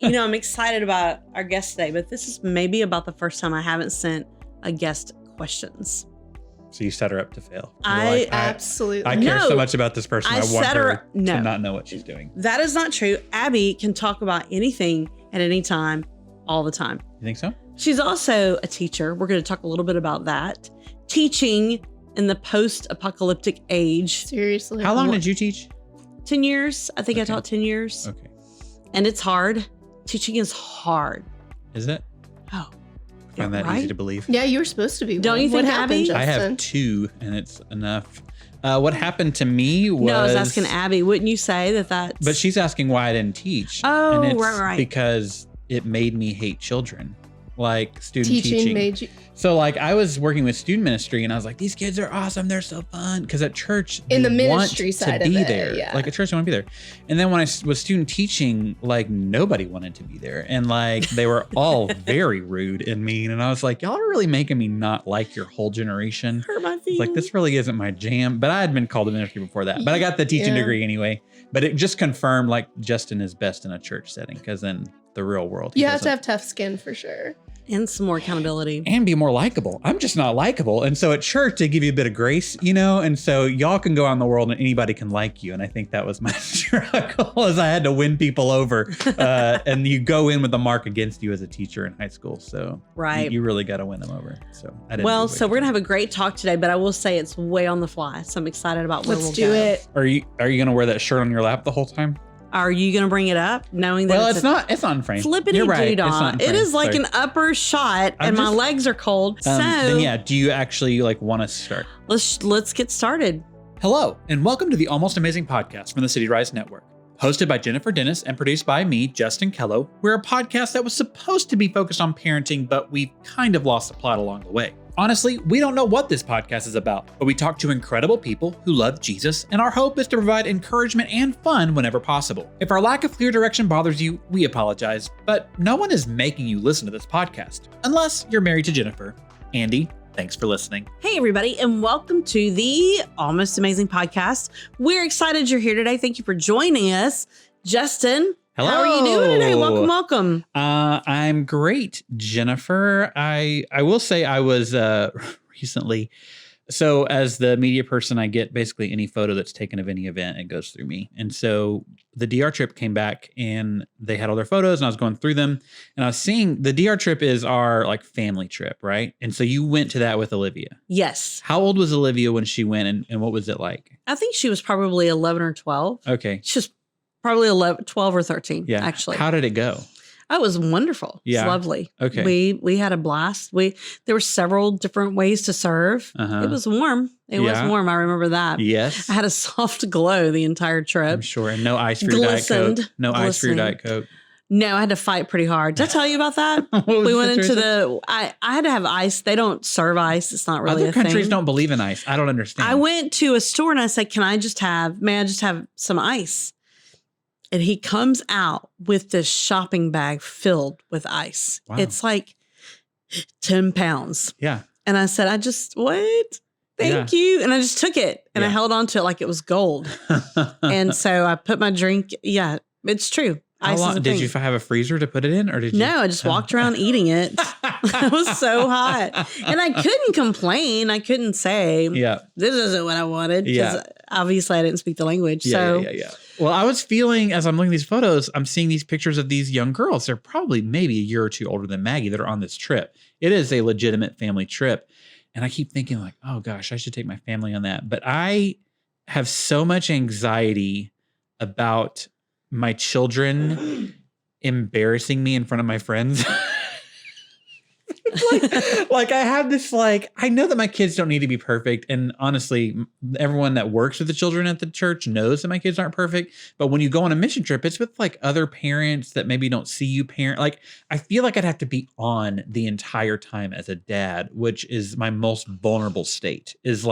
I'm excited about our guest today, but this is maybe about the first time I haven't sent a guest questions. So you set her up to fail. Absolutely. I care so much about this person. I want her to not know what she's doing. That is not true. Abby can talk about anything at any time, all the time. You think so? She's also a teacher. We're going to talk a little bit about that. Teaching in the post-apocalyptic age. Seriously. How long did you teach? 10 years. I think I taught 10 years. Okay. And it's hard. Teaching is hard. Is it? Oh. I find that easy to believe. Yeah, you were supposed to be. Don't you think, what happened, Abby? Justin? I have 2 and it's enough. What happened to me was... No, I was asking Abby. Wouldn't you say that's... But she's asking why I didn't teach. Oh, and it's right. because it made me hate children. Like student teaching. Made you... So like I was working with student ministry and I was like, these kids are awesome. They're so fun. Because at church, in the ministry want side to be of it, there. yeah. Like at church, they want to be there. And then when I was student teaching, like nobody wanted to be there. And like they were all very rude and mean. And I was like, y'all are really making me not like your whole generation. Hurt my feelings. Like this really isn't my jam. But I had been called to ministry before that. But I got the teaching degree anyway. But it just confirmed like Justin is best in a church setting. Because in the real world, you have to have tough skin for sure. And some more accountability. And be more likable. I'm just not likable. And so at church, they give you a bit of grace, and so y'all can go out in the world and anybody can like you. And I think that was my struggle is I had to win people over. And you go in with the mark against you as a teacher in high school. So you really got to win them over. So I didn't so we're going to have a great talk today, but I will say it's way on the fly. So I'm excited about where Let's do it. Are you going to wear that shirt on your lap the whole time? Are you going to bring it up knowing that it's on frame. Flippity doo-dah. It is like an upper shot and my legs are cold. Do you actually want to start? Let's get started. Hello, and welcome to the Almost Amazing podcast from the City Rise Network. Hosted by Jennifer Dennis and produced by me, Justin Kello, we're a podcast that was supposed to be focused on parenting, but we've kind of lost the plot along the way. Honestly, we don't know what this podcast is about, but we talk to incredible people who love Jesus, and our hope is to provide encouragement and fun whenever possible. If our lack of clear direction bothers you, we apologize, but no one is making you listen to this podcast, unless you're married to Jennifer. Andy, thanks for listening. Hey, everybody, and welcome to the Almost Amazing podcast. We're excited you're here today. Thank you for joining us. Justin, hello. How are you doing today? Welcome. I'm great, Jennifer. I will say I was recently... So as the media person, I get basically any photo that's taken of any event, it goes through me. And so the DR trip came back and they had all their photos and I was going through them and I was seeing the DR trip is our family trip, right? And so you went to that with Olivia. Yes. How old was Olivia when she went and what was it like? I think she was probably 11 or 12. Okay. She was probably 12 or 13, actually. How did it go? It was wonderful. Yeah. It's lovely. Okay. We had a blast. There were several different ways to serve. Uh-huh. It was warm. It was warm. I remember that. Yes. I had a soft glow the entire trip. I'm sure. And no ice for your Diet Coke. No ice for your Diet Coke. No, I had to fight pretty hard. Did I tell you about that? We went into I had to have ice. They don't serve ice. It's not really Other a thing. countries don't believe in ice. I don't understand. I went to a store and I said, may I just have some ice? And he comes out with this shopping bag filled with ice. Wow. It's like 10 pounds. Yeah. And I said, what? Thank you. And I just took it and I held on to it like it was gold. And so I put my drink. Yeah, it's true. How long did you have a freezer to put it in, or did you? No, I just walked around eating it. It was so hot, and I couldn't complain. I couldn't say, this isn't what I wanted." Because obviously, I didn't speak the language. Yeah. Well, I was feeling as I'm looking at these photos, I'm seeing these pictures of these young girls. They're probably maybe a year or two older than Maggie that are on this trip. It is a legitimate family trip, and I keep thinking oh gosh, I should take my family on that. But I have so much anxiety about my children embarrassing me in front of my friends. I have this I know that my kids don't need to be perfect. And honestly, everyone that works with the children at the church knows that my kids aren't perfect. But when you go on a mission trip, it's with other parents that maybe don't see you parent. I feel like I'd have to be on the entire time as a dad, which is my most vulnerable state is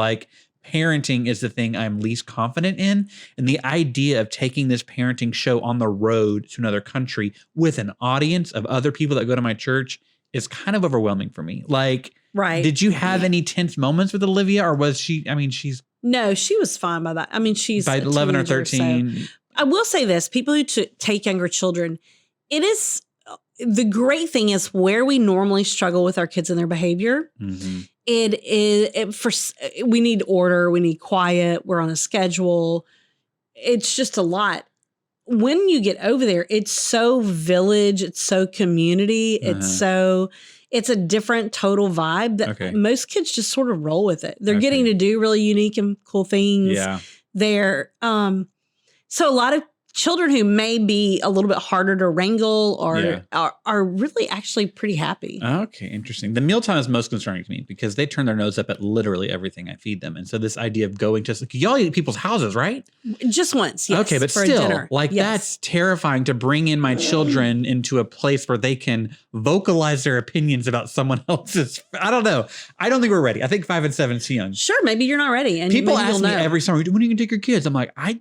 parenting is the thing I'm least confident in. And the idea of taking this parenting show on the road to another country with an audience of other people that go to my church is kind of overwhelming for me. Right. Did you have any tense moments with Olivia or was she, No, she was fine by that. She's by 11 or 13. So I will say this, people who take younger children, it is the great thing is where we normally struggle with our kids and their behavior. Mm-hmm. We need order, we need quiet, we're on a schedule. It's just a lot. When you get over there, it's so village, it's so community, it's a different total vibe that most kids just sort of roll with it. They're getting to do really unique and cool things. Yeah. They're so a lot of children who may be a little bit harder to wrangle or are really actually pretty happy. Okay, interesting. The mealtime is most concerning to me because they turn their nose up at literally everything I feed them. And so this idea of going to, y'all eat at people's houses, right? Just once, yes. Okay, but still, that's terrifying to bring in my children into a place where they can vocalize their opinions about someone else's. I don't know. I don't think we're ready. I think 5 and 7 is too young. Sure, maybe you're not ready. And people ask me every summer, when are you going to take your kids? I'm like, I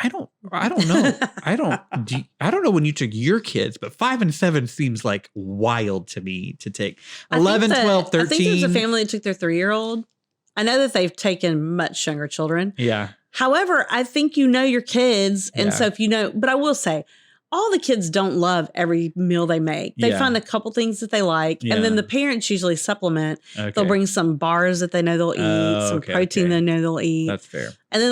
don't know. I don't know when you took your kids, but 5 and 7 seems like wild to me to take. 11, 12, 13. I think there's a family that took their 3-year-old. I know that they've taken much younger children. Yeah. However, I think you know your kids. And so if you know, but I will say, all the kids don't love every meal they make. They find a couple things that they like. And then the parents usually supplement. Okay. They'll bring some bars that they know they'll eat, some protein they know they'll eat. That's fair. And then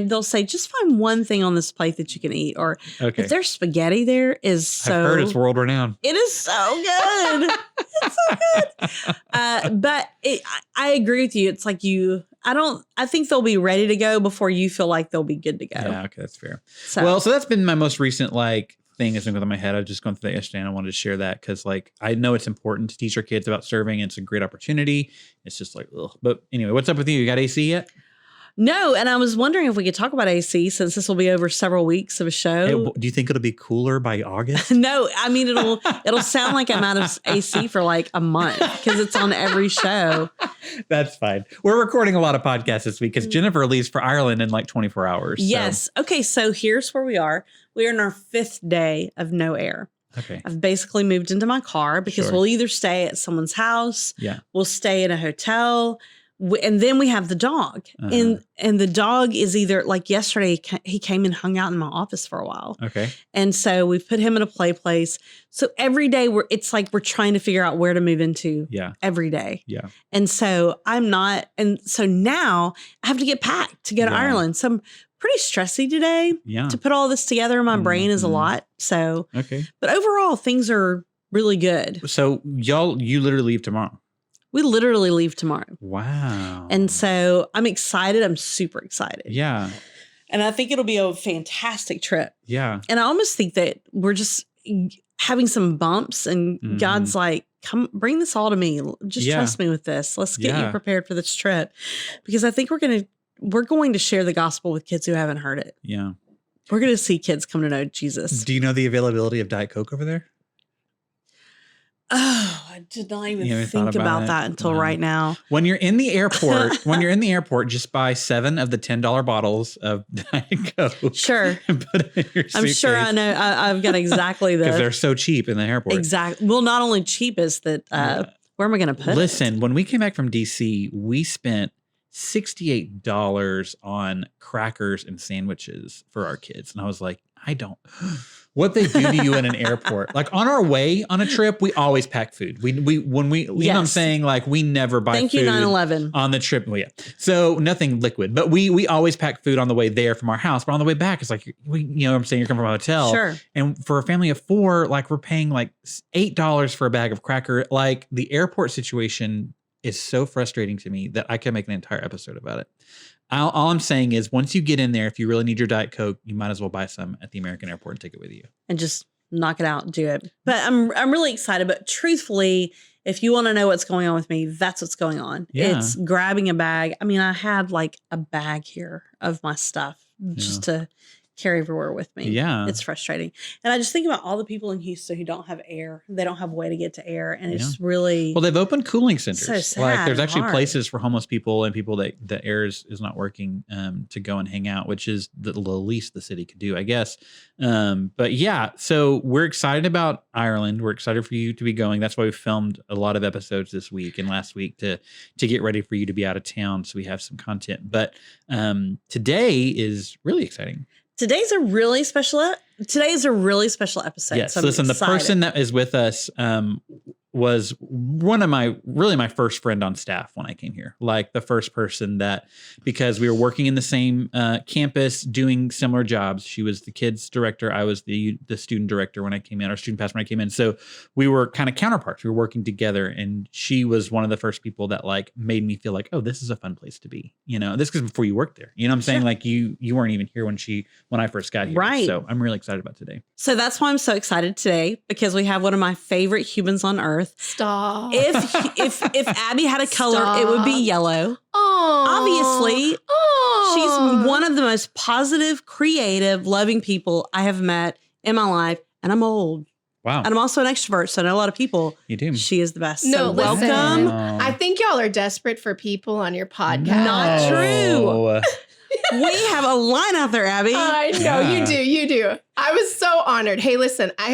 they'll say, just find one thing on this plate that you can eat. Or if there's spaghetti there is so. I've heard it's world renowned. It is so good. It's so good. But I agree with you. It's like I think they'll be ready to go before you feel like they'll be good to go. Yeah, okay, that's fair. So that's been my most recent thing that's been going through my head. I've just gone through that yesterday and I wanted to share that because I know it's important to teach our kids about serving. And it's a great opportunity. It's just like, ugh. But anyway, what's up with you? You got AC yet? No, and I was wondering if we could talk about AC since this will be over several weeks of a show. Hey, do you think it'll be cooler by August? No, I mean it'll sound like I'm out of AC for like a month because it's on every show. That's fine. We're recording a lot of podcasts this week because Jennifer leaves for Ireland in like 24 hours. Yes. So. Okay, so here's where we are. We are in our 5th day of no air. Okay. I've basically moved into my car because we'll either stay at someone's house, we'll stay in a hotel. And then we have the dog, and the dog is either like yesterday, he came and hung out in my office for a while. Okay. And so we've put him in a play place. So every day it's like we're trying to figure out where to move into every day. Yeah. And so so now I have to get packed to go to Ireland. So I'm pretty stressy today. Yeah. To put all this together in my brain is a lot. So, but overall things are really good. So you literally leave tomorrow. We literally leave tomorrow. Wow. And so I'm excited. I'm super excited. Yeah. And I think it'll be a fantastic trip. Yeah. And I almost think that we're just having some bumps and God's like, come bring this all to me. Just trust me with this. Let's get you prepared for this trip. Because I think we're going to share the gospel with kids who haven't heard it. Yeah. We're going to see kids come to know Jesus. Do you know the availability of Diet Coke over there? Oh, I did not even think about that until right now. When you're in the airport, just buy 7 of the $10 bottles of Diet Coke. Sure. And put it in your suitcase. I'm sure I know. I've got exactly the. Because they're so cheap in the airport. Exactly. Well, not only cheap is that, where am I going to put it? Listen, when we came back from DC, we spent $68 on crackers and sandwiches for our kids. And I was like, what they do to you in an airport. Like on our way on a trip, we always pack food. You know what I'm saying? Like we never buy food. Thank you, 9/11. On the trip. Well, yeah. So nothing liquid, but we always pack food on the way there from our house. But on the way back, it's like, you know what I'm saying? You're coming from a hotel. Sure. And for a family of 4, like we're paying like $8 for a bag of cracker. Like the airport situation is so frustrating to me that I can make an entire episode about it. All I'm saying is once you get in there, if you really need your Diet Coke, you might as well buy some at the American airport and take it with you. And just knock it out and do it. But I'm really excited. But truthfully, if you want to know what's going on with me, that's what's going on. Yeah. It's grabbing a bag. I mean, I have like a bag here of my stuff just to carry everywhere with me. Yeah. It's frustrating. And I just think about all the people in Houston who don't have air. They don't have a way to get to air. And it's really... Well, they've opened cooling centers. So sad. Like there's actually places for homeless people and people that the air is not working to go and hang out, which is the least the city could do, I guess. But yeah, so we're excited about Ireland. We're excited for you to be going. That's why we filmed a lot of episodes this week and last week to get ready for you to be out of town so we have some content. But today is really exciting. Today's a really special episode. Yes. So I'm Listen, the excited. person that is with us was one of my first friend on staff when I came here. Like the first person that, because we were working in the same campus, doing similar jobs. She was the kids director. I was the student director when I came in, or student pastor when I came in. So we were kind of counterparts. We were working together, and she was one of the first people that like made me feel like, oh, this is a fun place to be. You know, this is before you worked there. You know what I'm saying? Sure. Like you weren't even here when I first got here. Right. So I'm really excited about today. So that's why I'm so excited today, because we have one of my favorite humans on earth. Stop. If Abby had a color, it would be yellow. Oh, Obviously, she's one of the most positive, creative, loving people I have met in my life. And I'm old. Wow. And I'm also an extrovert, so I know a lot of people. You do. She is the best. No, So listen. welcome. I think y'all are desperate for people on your podcast. Not true. We have a line out there, Abby. I know Yeah. you do. I was so honored. Hey, listen, I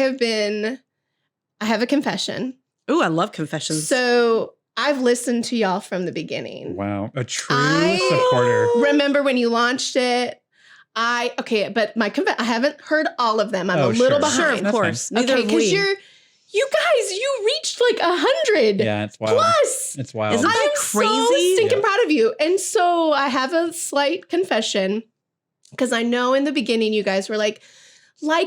have a confession. Ooh, I love confessions. So I've listened to y'all from the beginning. Wow. A true I- supporter. Remember when you launched it? But I haven't heard all of them. I'm a little behind. Sure, of That's course. fine. Neither Okay, have because we. you guys, you reached like 100 Yeah, it's wild. plus. It's wild. Isn't that I'm crazy? so stinking Yeah. proud of you. And so I have a slight confession, because I know in the beginning you guys were like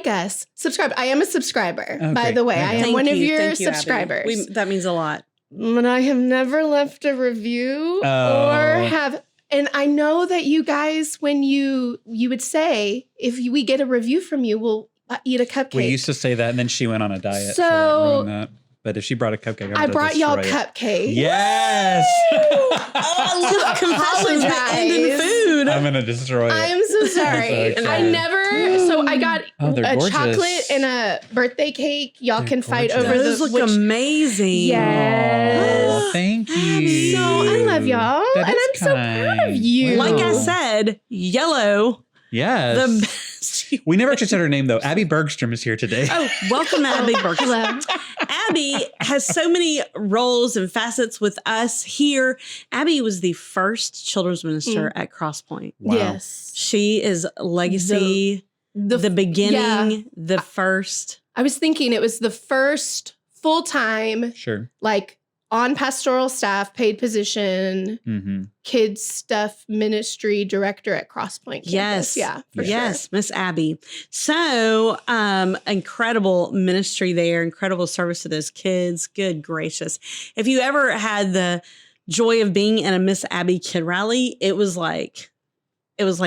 us, subscribe. I am a subscriber, by Okay. the way. There you I go. am one of Thank your you, Abby. subscribers. That means a lot. But I have never left a review or have. And I know that you guys, when you would say, if we get a review from you, we'll eat a cupcake. We used to say that, and then she went on a diet. So, So- that ruined that. But if she brought a cupcake, I brought y'all destroy it. cupcake. Yes. I love confessions that end in food. I'm gonna destroy it. I'm so sorry. I'm so I excited. never. So I got Oh, they're a gorgeous. chocolate and a birthday cake. Y'all They're can fight gorgeous. over Those look which. amazing. Yes. Oh, thank you. So I love y'all, That and is I'm so proud of kind. you. Like I Wow. said, yellow, Yes. the best. We never actually said her name though. Abby Bergstrom is here today. Oh, welcome, Abby Bergstrom. Hello. Abby has so many roles and facets with us here. Abby was the first children's minister at Crosspoint. Wow. Yes. She is legacy, the beginning, the first. I was thinking it was the first full time, Sure. like on pastoral staff, paid position, Mm-hmm. kids stuff ministry director at Crosspoint campus. Yes. Yeah. For Yes, Miss Abby. So incredible ministry there, incredible service to those kids. Good gracious. If you ever had the joy of being in a Miss Abby kid rally, it was like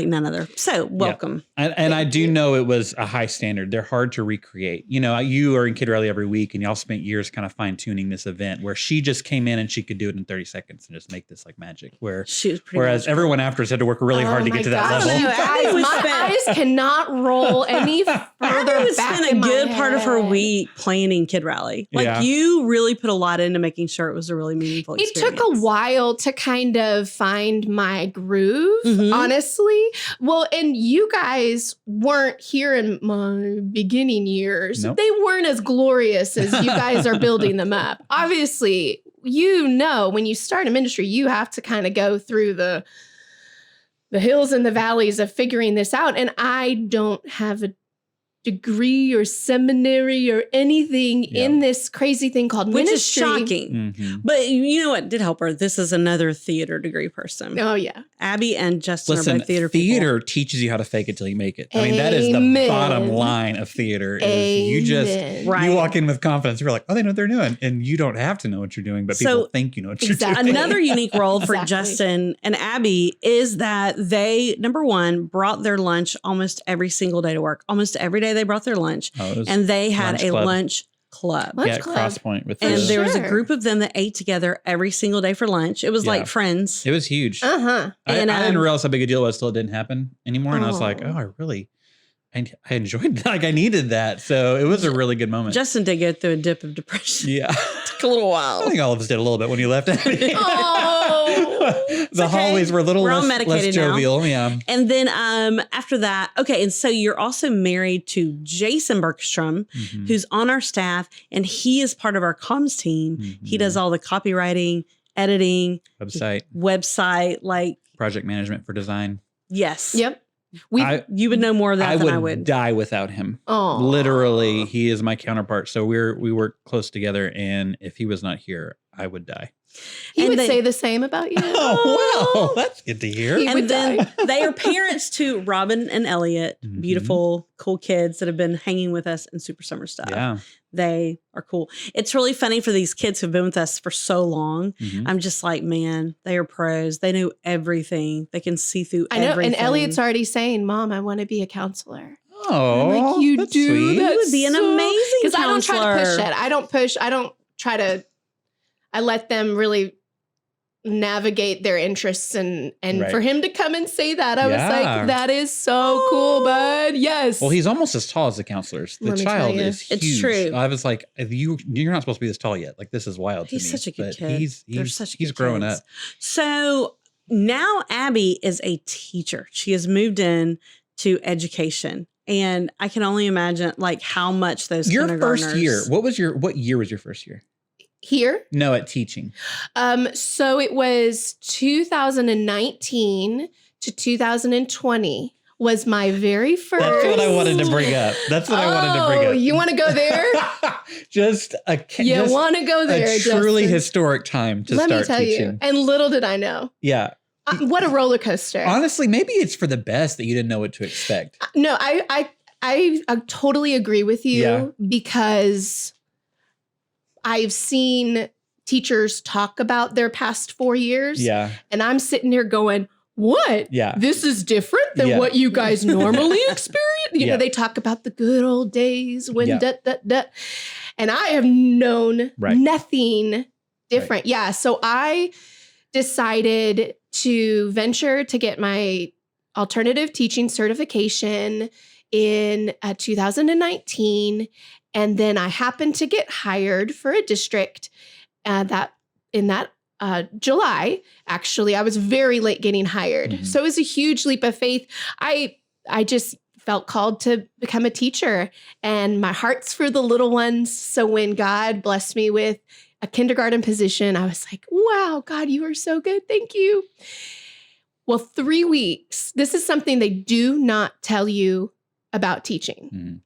none other. So welcome. And I do know it was a high standard. They're hard to recreate. You know, you are in Kid Rally every week, and y'all spent years kind of fine tuning this event where she just came in and she could do it in 30 seconds and just make this like magic. She was pretty Whereas magical. everyone after us had to work really hard to Oh my get to that gosh, level. you Abby guys, was my spent- eyes cannot roll any further Abby would back spend in a my good part of her head. week planning Kid Rally. Like Yeah. you really put a lot into making sure it was a really meaningful It experience. took a while to kind of find my groove, Mhm. honestly. Well, and you guys weren't here in my beginning years. Nope. They weren't as glorious as you guys are building them up. Obviously, you know, when you start a ministry, you have to kind of go through the hills and the valleys of figuring this out. And I don't have a degree or seminary or anything Yeah. in this crazy thing called which is ministry. shocking. Mhm. But you know what did help her? This is another theater degree person. Oh, yeah. Abby and Justin are Listen, both theater people. theater teaches you how to fake it till you make it. I mean, that is the Amen. bottom line of theater. Is you just Amen. Right. you walk in with confidence. You're like, oh, they know what they're doing, and you don't have to know what you're doing, but So- people think you know what you're Exactly. doing. Another unique role for Exactly. Justin and Abby is that they, number one, brought their lunch almost every single day to work. Almost every day they brought their lunch. Oh, it was And they had lunch a club. lunch club. Lunch yeah, club. Crosspoint with And the, there was a Sure. group of them that ate together every single day for lunch. It was Yeah. like friends. it was huge. Uh-huh. and, I didn't um, realize how big a deal it was till it didn't happen anymore. And I was like, Oh. I enjoyed that. Like, I needed that. So it was a really good moment. Justin did go through a dip of depression. yeah. Took a little I while. think all of us did a little bit when you left. Oh. The okay. hallways were a little We're all less medicated now. jovial. Yeah. And then after that, okay, and so you're also married to Jason Bergstrom, Mhm. who's on our staff, and he is part of our comms team. He Mhm. does all the copywriting, editing, Website, website, like, project management for design. yes. Yep. You would know more of that than I would would. die without him. Oh, Literally, he is my counterpart. So we work close together, and if he was not here, I would die. He would say the same about you. Oh, wow. That's good to hear. And then they are parents to Robin and Elliot, beautiful, cool kids that have been hanging with us in Super Summer stuff. Yeah. They are cool. It's really funny for these kids who've been with us for so long. I'm just like, man, they are pros. They know everything. They can see through everything. I know. And Elliot's already saying, Mom, I want to be a counselor. Oh, I'm like, you that's do? sweet. You would be an amazing Because I don't counselor. try to push it. I don't try to, I let them really navigate their interests, and Right. for him to come and say that, I was Yeah. like, that is so cool, bud. Yes. Well, he's almost as tall as the counselors. The Let me tell child you. is huge. It's true. I was like, you're not supposed to be this tall yet. Like, this is wild to me. He's such a good But kid. They're He's such he's good growing kids. up. So now Abby is a teacher. She has moved in to education. And I can only imagine like how much those Your kindergartners. first year, what year was your first year? Here. No, at teaching. So it was 2019 to 2020 was my very first. That's what I wanted to bring up. Oh, you want to go there? Just You want to go there, a truly Justin. historic time to Let start me tell teaching. you. And little did I know. Yeah. What a roller coaster. Honestly, maybe it's for the best that you didn't know what to expect. No, I totally agree with you Yeah. because I've seen teachers talk about their past 4 years. Yeah. And I'm sitting here going, what? Yeah. This is different than Yeah. what you guys normally experience. You Yeah. know, they talk about the good old days when Yeah. and I have known Right. nothing different. Yeah. So I decided to venture to get my alternative teaching certification in 2019. And then I happened to get hired for a district July. Actually, I was very late getting hired. Mhm. So it was a huge leap of faith. I just felt called to become a teacher, and my heart's for the little ones. So when God blessed me with a kindergarten position, I was like, wow, God, you are so good. Thank you. Well, 3 weeks. This is something they do not tell you about teaching. Mhm.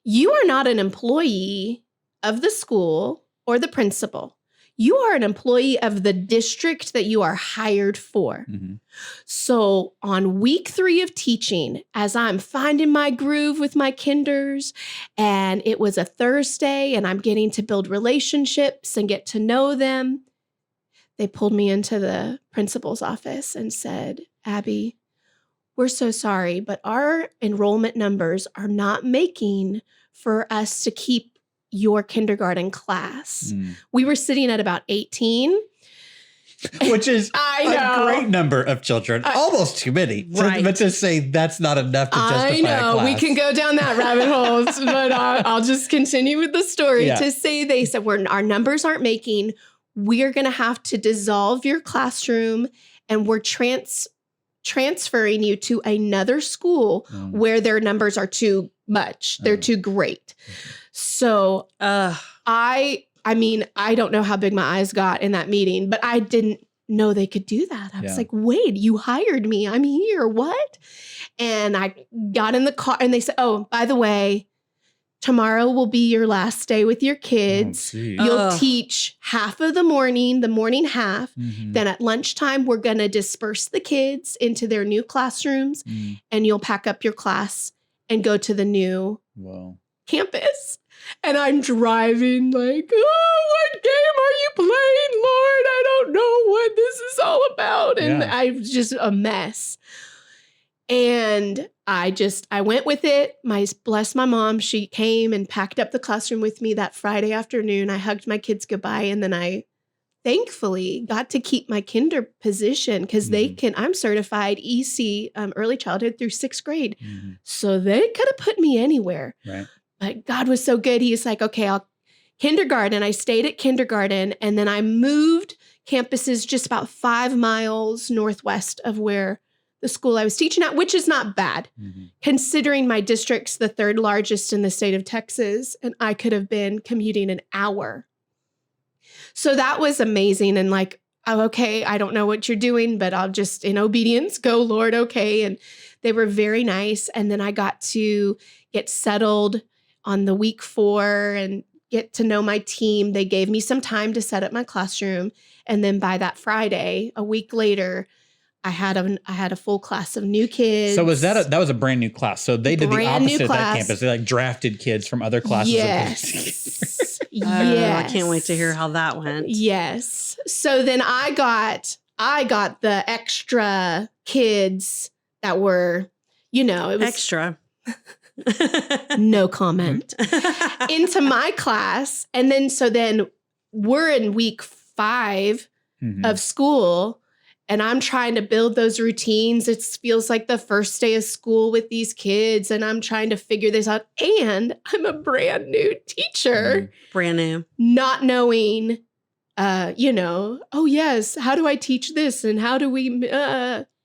You are not an employee of the school or the principal. You are an employee of the district that you are hired for. Mhm. So on week 3 of teaching, as I'm finding my groove with my kinders, and it was a Thursday, and I'm getting to build relationships and get to know them, they pulled me into the principal's office and said, Abby, we're so sorry, but our enrollment numbers are not making for us to keep your kindergarten class. Mm. We were sitting at about 18. Which is I a know. great number of children. Almost too many. Right. But to say that's not enough to justify I know. a class. We can go down that rabbit hole, but I'll just continue with the story Yeah. to say they said, our numbers aren't making. We're going to have to dissolve your classroom, and we're transferring you to another school Mm. where their numbers are too much. They're too great. So I mean, I don't know how big my eyes got in that meeting, but I didn't know they could do that. I was Yeah. like, wait, you hired me. I'm here. What? And I got in the car and they said, oh, by the way, tomorrow will be your last day with your kids. Oh, geez. You'll Ugh. teach half of the morning half. Mhm. Then at lunchtime, we're going to disperse the kids into their new classrooms, Mm. and you'll pack up your class and go to the new Well, campus. And I'm driving like, oh, what game are you playing, Lord? I don't know what this is all about. And Yeah. I'm just a mess. And I went with it. Bless my mom. She came and packed up the classroom with me that Friday afternoon. I hugged my kids goodbye. And then I thankfully got to keep my kinder position because I'm certified EC, early childhood through 6th grade. mhm. So they could have put me anywhere. Right. But God was so good. He's like, okay, kindergarten. I stayed at kindergarten, and then I moved campuses just about 5 miles northwest of where the school I was teaching at, which is not bad, Mhm. considering my district's the 3rd largest in the state of Texas, and I could have been commuting an hour. So that was amazing. And like, oh, okay, I don't know what you're doing, but I'll just, in obedience, go, Lord, okay. And They were very nice. And then I got to get settled on the week 4 and get to know my team. They gave me some time to set up my classroom. And then by that Friday, a week later, I had a full class of new kids. So that was a brand new class. So they did the opposite at that campus. They like drafted kids from other classes. Yes. I can't wait to hear how that went. Yes. So then I got the extra kids that were, it was extra. No comment into my class. And then we're in week 5 of school. And I'm trying to build those routines. It feels like the first day of school with these kids. And I'm trying to figure this out. And I'm a brand new teacher. Brand new. Not knowing, oh, yes, how do I teach this? And how do we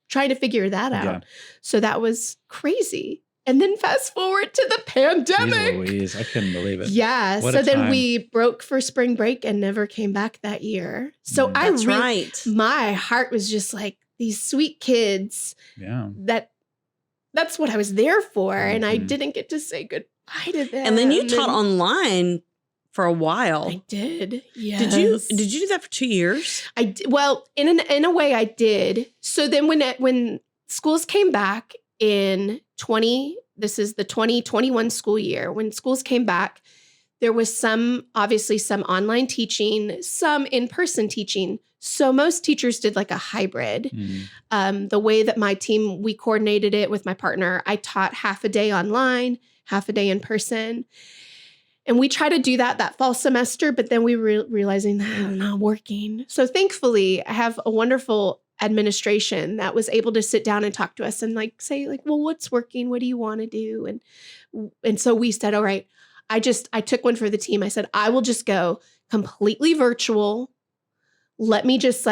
trying to figure that out? Yeah. So that was crazy. And then fast forward to the pandemic. Jeez Louise, I couldn't believe it. Yeah. So then we broke for spring break and never came back that year. So my heart was just like these sweet kids. Yeah. That's what I was there for. And I didn't get to say goodbye to them. And then you taught online for a while. I did. Yes. Did you do that for 2 years? I did. Well, in a way I did. So then when schools came back in this is the 2021 school year. When schools came back, there was obviously some online teaching, some in-person teaching. So most teachers did like a hybrid. The way that my team, we coordinated it with my partner. I taught half a day online, half a day in person. And we try to do that fall semester, but then we were realizing that not working. So thankfully, I have a wonderful administration that was able to sit down and talk to us and say well, what's working? What do you want to do? And so we said, all right, I took one for the team. I said, I will just go completely virtual. Let me just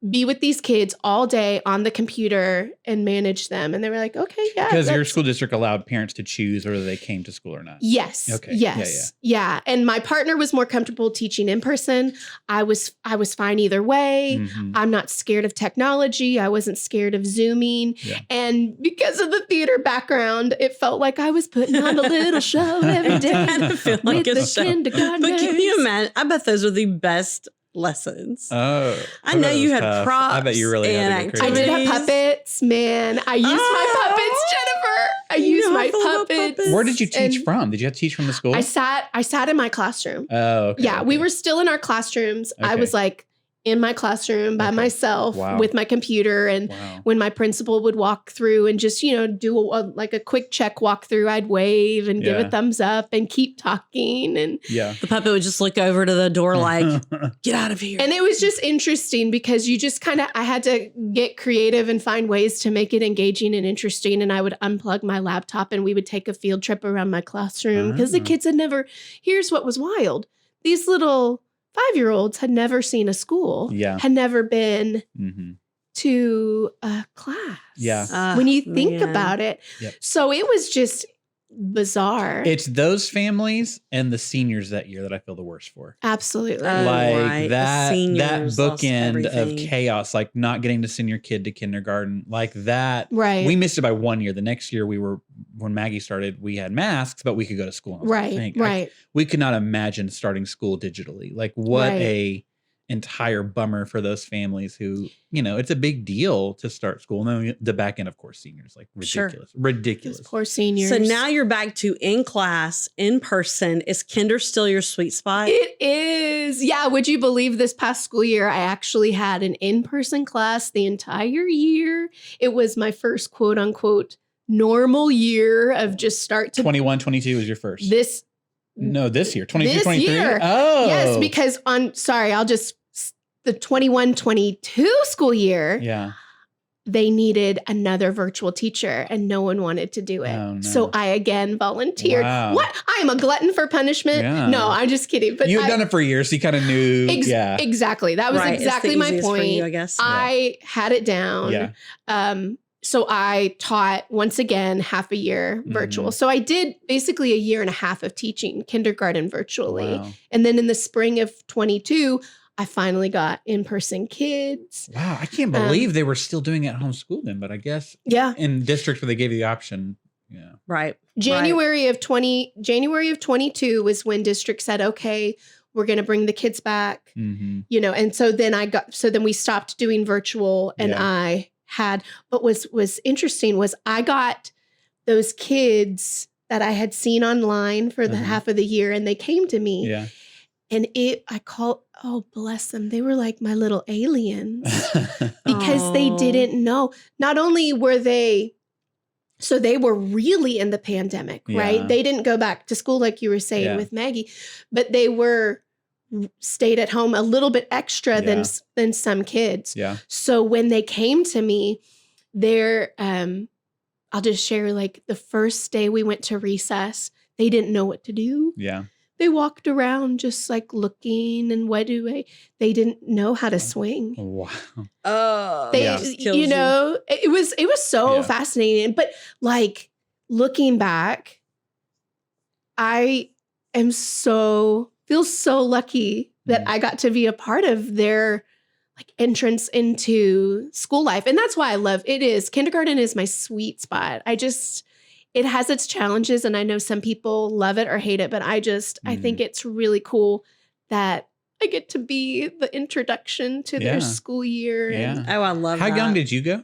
be with these kids all day on the computer and manage them. And they were like, okay, yeah. Because your school district allowed parents to choose whether they came to school or not. Yes. Okay. Yes. Yeah. And my partner was more comfortable teaching in person. I was fine either way. I'm not scared of technology. I wasn't scared of Zooming. Yeah. And because of the theater background, it felt like I was putting on a little show every day with the kindergartners. But can you imagine? I bet those were the best lessons. Oh, I know you had props. I bet you really had to I did have puppets, man. I used my puppets, Jennifer. I used my puppets. Where did you teach from? Did you have to teach from the school? I sat in my classroom. Oh, okay. Yeah, we were still in our classrooms. Okay. I was in my classroom by myself with my computer. And when my principal would walk through and just, do a quick check walkthrough, I'd wave and give a thumbs up and keep talking. And the puppet would just look over to the door like, get out of here. And it was just interesting because you just I had to get creative and find ways to make it engaging and interesting. And I would unplug my laptop and we would take a field trip around my classroom because the kids here's what was wild. These little 5-year-olds had never seen a school, had never been to a class. Yeah. When you think about it. Yep. So it was just bizarre. It's those families and the seniors that year that I feel the worst for. Absolutely. That bookend of chaos, not getting to send your kid to kindergarten, that. Right. We missed it by 1 year. The next year when Maggie started, we had masks, but we could go to school. Right. We could not imagine starting school digitally. What a entire bummer for those families who, it's a big deal to start school. And then the back end, of course, seniors, ridiculous. Those poor seniors. So now you're back to in class, in person. Is kinder still your sweet spot? It is. Yeah. Would you believe this past school year, I actually had an in-person class the entire year. It was my first quote unquote normal year of just start to 21, 22 was your first. This year, 22, 23. Year. Oh, yes, because the 21, 22 school year. Yeah. They needed another virtual teacher and no one wanted to do it. Oh, no. So I again volunteered. Wow. What? I am a glutton for punishment? Yeah. No, I'm just kidding. But you had done it for years, so you kind of knew. Exactly. That was exactly my point. For you, I guess. I had it down. Yeah. So I taught once again half a year virtual. So I did basically a year and a half of teaching kindergarten virtually. Wow. And then in the spring of 22, I finally got in-person kids. Wow. I can't believe they were still doing it at home school then, but I guess in districts where they gave you the option. Yeah. Right. January of 22 was when district said, okay, we're going to bring the kids back, you know? And so then we stopped doing virtual and but was interesting was I got those kids that I had seen online for the half of the year and they came to me and oh, bless them. They were like my little aliens because they didn't know. Not only were so they were really in the pandemic, right? They didn't go back to school like you were saying with Maggie, but they stayed at home a little bit extra than some kids. Yeah. So when they came to me, I'll just share like the first day we went to recess, they didn't know what to do. Yeah. They walked around just like looking and they didn't know how to swing. Wow. Oh, you know, it was so fascinating. But like looking back, I am feel so lucky that I got to be a part of their like entrance into school life. And that's why I love kindergarten is my sweet spot. It has its challenges and I know some people love it or hate it, but I think it's really cool that I get to be the introduction to their school year. Yeah. I love How young did you go?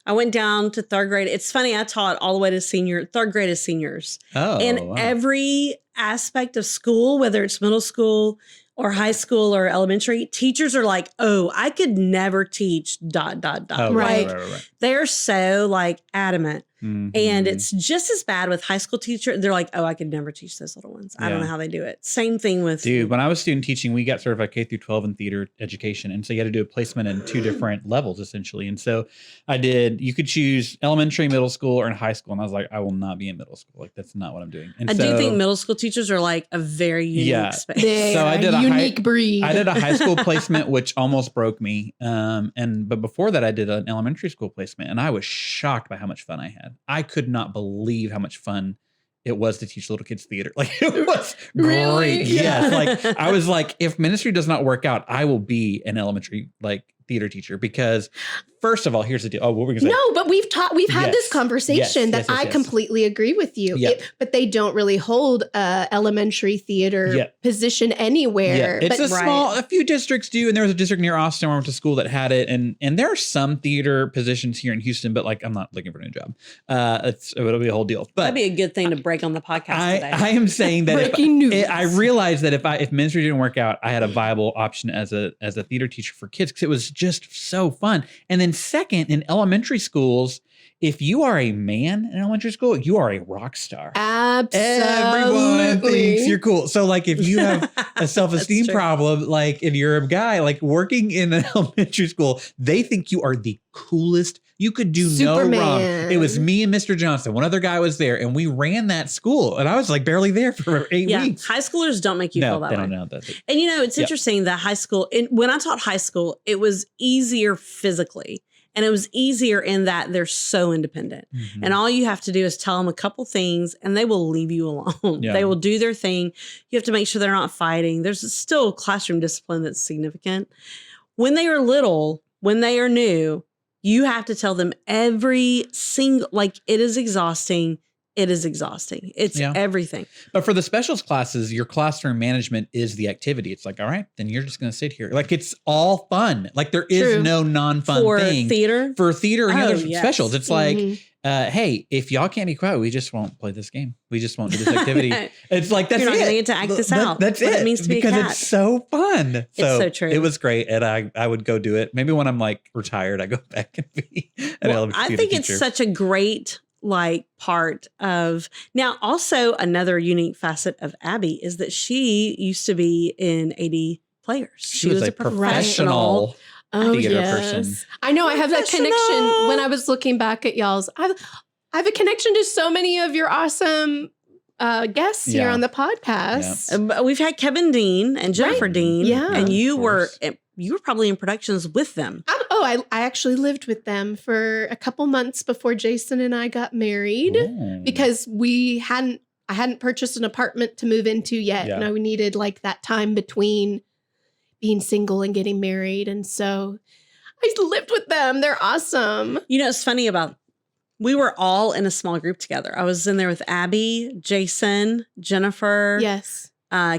I went down to third grade. It's funny, I taught all the way to third grade as seniors. Oh, and every aspect of school, whether it's middle school or high school or elementary, teachers are like, oh, I could never teach ... Oh, right. They're so like adamant. Mm-hmm. And it's just as bad with high school teachers. They're like, oh, I could never teach those little ones. I don't know how they do it. Same thing with... Dude, when I was student teaching, we got certified K through 12 in theater education. And so you had to do a placement in 2 different levels, essentially. And so you could choose elementary, middle school, or in high school. And I was like, I will not be in middle school. Like, that's not what I'm doing. And I do think middle school teachers are like a very unique space. So I did a unique breed. I did a high school placement, which almost broke me. But before that, I did an elementary school placement. And I was shocked by how much fun I had. I could not believe how much fun it was to teach little kids theater. Like it was great. Yes. Like I was like, if ministry does not work out, I will be an elementary theater teacher because first of all, here's the deal. Oh, what were we going to say? No, but we've had this conversation that I completely agree with you. Yep. But they don't really hold a elementary theater position anywhere. It's a few districts do. And there was a district near Austin where I went to school that had it. And there are some theater positions here in Houston, but like, I'm not looking for a new job. It'll be a whole deal. But that'd be a good thing to break on the podcast today. I am saying that breaking news. I realized that if ministry didn't work out, I had a viable option as a theater teacher for kids because it was just so fun. And then second, in elementary schools, if you are a man in elementary school, you are a rock star. Absolutely. Everyone thinks you're cool. So like if you have a self-esteem problem, like if you're a guy like working in an elementary school, they think you are the coolest. You could do Superman. No wrong. It was me and Mr. Johnson. One other guy was there and we ran that school. And I was like barely there for 8 weeks. High schoolers don't make you feel that way. Don't know that. And you know, it's interesting that high school, when I taught high school, it was easier physically. And it was easier in that they're so independent. Mm-hmm. And all you have to do is tell them a couple things and they will leave you alone. Yeah. They will do their thing. You have to make sure they're not fighting. There's still classroom discipline that's significant. When they are little, when they are new, you have to tell them every single, like it is exhausting. It is exhausting. It's everything. But for the specials classes, your classroom management is the activity. It's like, all right, then you're just going to sit here. Like it's all fun. Like there is no non-fun thing. For theater and other specials. It's like, hey, if y'all can't be quiet, we just won't play this game. We just won't do this activity. It's like, that's You're not going to get to act this out. That's what it means to be because a cat. It's so fun. It's so true. It was great. And I would go do it. Maybe when I'm like retired, I go back and be an elementary I think teacher. It's such a great part of now also another unique facet of Abby is that she used to be in AD Players. She was a professional theater person. I know I have that connection when I was looking back at y'all's. I have a connection to so many of your awesome guests here on the podcast. Yeah. We've had Kevin Dean and Jennifer Dean. Yeah. And you were probably in productions with them. I actually lived with them for a couple months before Jason and I got married because I hadn't purchased an apartment to move into yet. Yeah. And we needed like that time between being single and getting married. And so I lived with them. They're awesome. You know, it's funny about, we were all in a small group together. I was in there with Abby, Jason, Jennifer, Yes.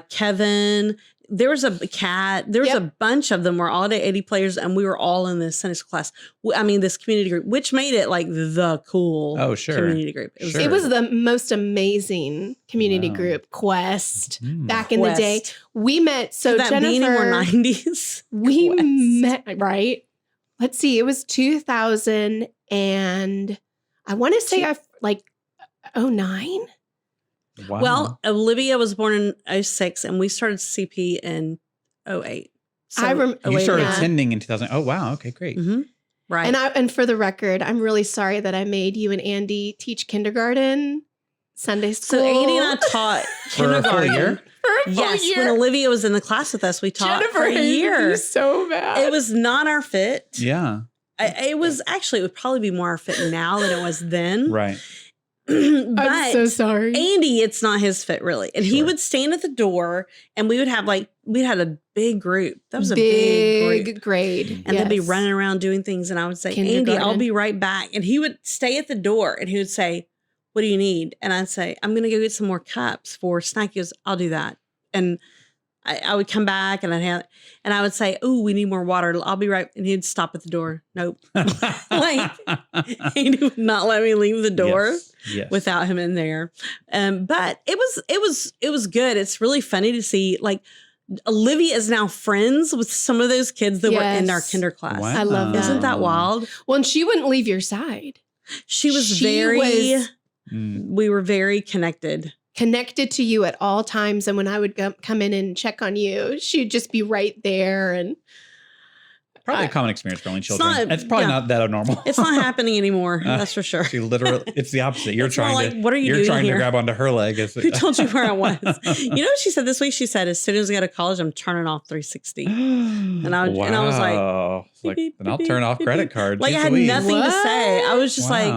Kevin. There was a cat. There was a bunch of them. We're all day 80 players, and we were all in this Sunday school class. I mean, this community group, which made it like the cool community group. It was the most amazing community group, Quest, back in the day. We met, so that Jennifer. Beanie more 90s. We Quest. met, right? Let's see, it was 2000 and I want to say like 09. Wow. Well, Olivia was born in 06 and we started CP in 08. So you started attending in 2000. Oh, wow. Okay, great. Mm-hmm. Right. And for the record, I'm really sorry that I made you and Andy teach kindergarten, Sunday school. So Andy and I taught kindergarten. For a full year? Yes, when Olivia was in the class with us, we taught Jennifer for a year. So bad. It was not our fit. Yeah. It was actually, it would probably be more our fit now than it was then. Right. But I'm so sorry. Andy, it's not his fit really. And he would stand at the door and we would have we had a big group. That was a big group. grade. And they'd be running around doing things. And I would say, Andy, I'll be right back. And he would stay at the door and he would say, what do you need? And I'd say, I'm going to go get some more cups for snack. He goes, I'll do that. And I would come back and I would say, oh, we need more water. I'll be right. And he'd stop at the door. Nope. Like he would not let me leave the door without him in there. But it was good. It's really funny to see like Olivia is now friends with some of those kids that were in our kinder class. Wow. I love that. Isn't that wild? Well, and she wouldn't leave your side. We were very connected to you at all times. And when I would come in and check on you, she'd just be right there. And probably a common experience for only children. It's probably not that abnormal. It's not happening anymore. That's for sure. She literally, it's the opposite. You're trying what are you doing trying here? to grab onto her leg. Who told you where I was? You know what she said this week? She said, as soon as I go to college, I'm turning off 360. And I was like, then I'll turn off credit cards. Like I had nothing to say. I was just like,